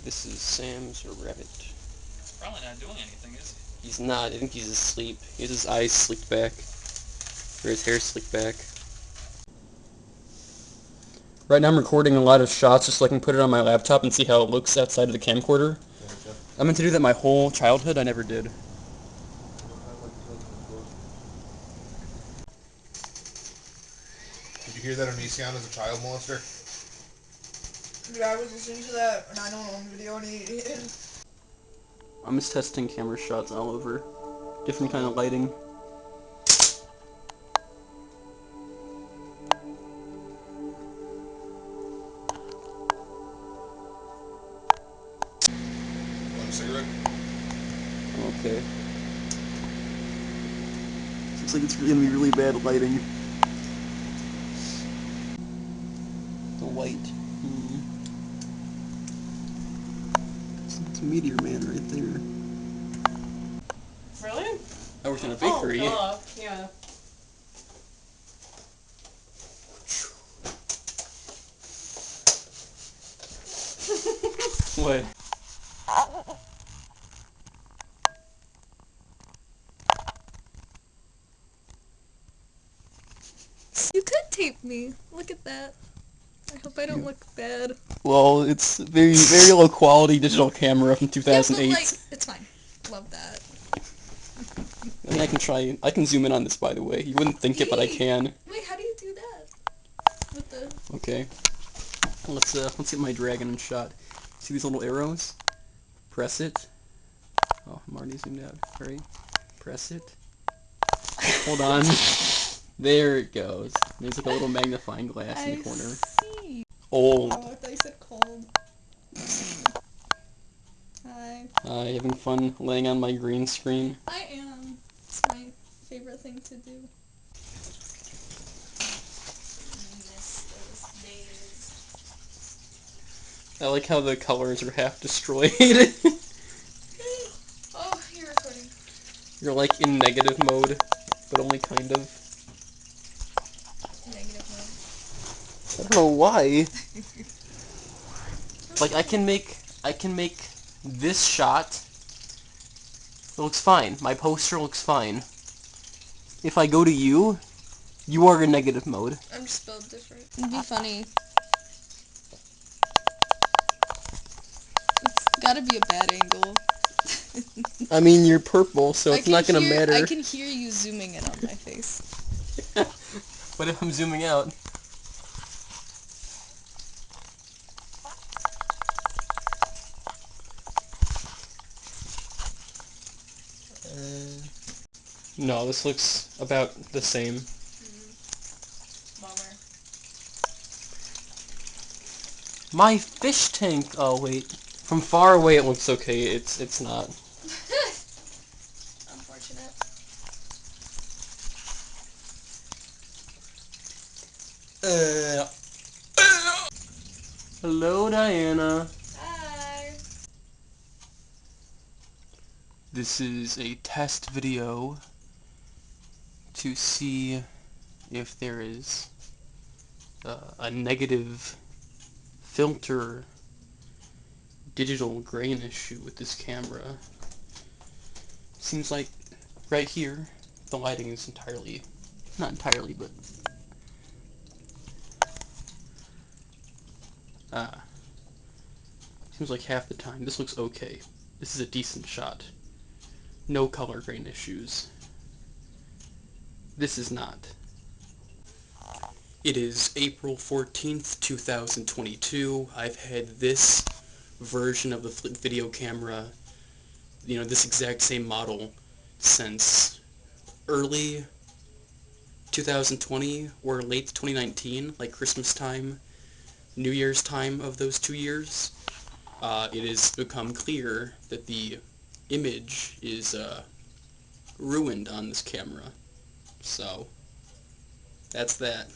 This is Sam's rabbit. Probably not doing anything, is he? He's not. I think he's asleep. He has his eyes slicked back. Or his hair slicked back. Right now I'm recording a lot of shots just so I can put it on my laptop and see how it looks outside of the camcorder. Gotcha. I meant to do that my whole childhood. I never did. Did you hear that Onision is a child molester? Yeah, I was listening to that 911 video and he I'm just testing camera shots all over. Different kind of lighting. Want a cigarette? Okay. Looks like it's gonna be really bad lighting. The white. It's Meteor Man right there. Really? I worked in a bakery. Oh, yeah. What? You could tape me. Look at that. I hope I don't look bad. Well, it's very low quality digital camera from 2008. Yeah, but like, it's fine. Love that. I mean, I can zoom in on this, by the way. You wouldn't think it, but I can. Wait, how do you do that? With the... Okay. Let's get my dragon in shot. See these little arrows? Press it. Oh, I'm already zoomed out. Hurry. Press it. Hold on. There it goes. There's like a little magnifying glass in the corner. See. Old. Oh, I thought you said cold. Hi. Having fun laying on my green screen. I am. It's my favorite thing to do. Miss those days. I like how the colors are half destroyed. Oh, you're recording. You're like in negative mode, but only kind of. Negative I don't know why. Like I can make this shot. It looks fine. My poster looks fine. If I go to you, you are in negative mode. I'm spelled different. It'd be funny. It's gotta be a bad angle. I mean, you're purple, so it's not gonna matter. I can hear you zooming in on my face. What if I'm zooming out? No, this looks about the same. Bummer. My fish tank. Oh wait, from far away it looks okay. It's not. Unfortunate. Hello, Diana. Hi. This is a test video to see if there is a negative filter digital grain issue with this camera. Seems like right here the lighting is not entirely, but seems like half the time. This looks okay. This is a decent shot. No color grain issues. This is not. It is April 14th, 2022. I've had this version of the video camera, this exact same model, since early 2020 or late 2019, like Christmas time, New Year's time of those 2 years. It has become clear that the image is ruined on this camera. So, that's that.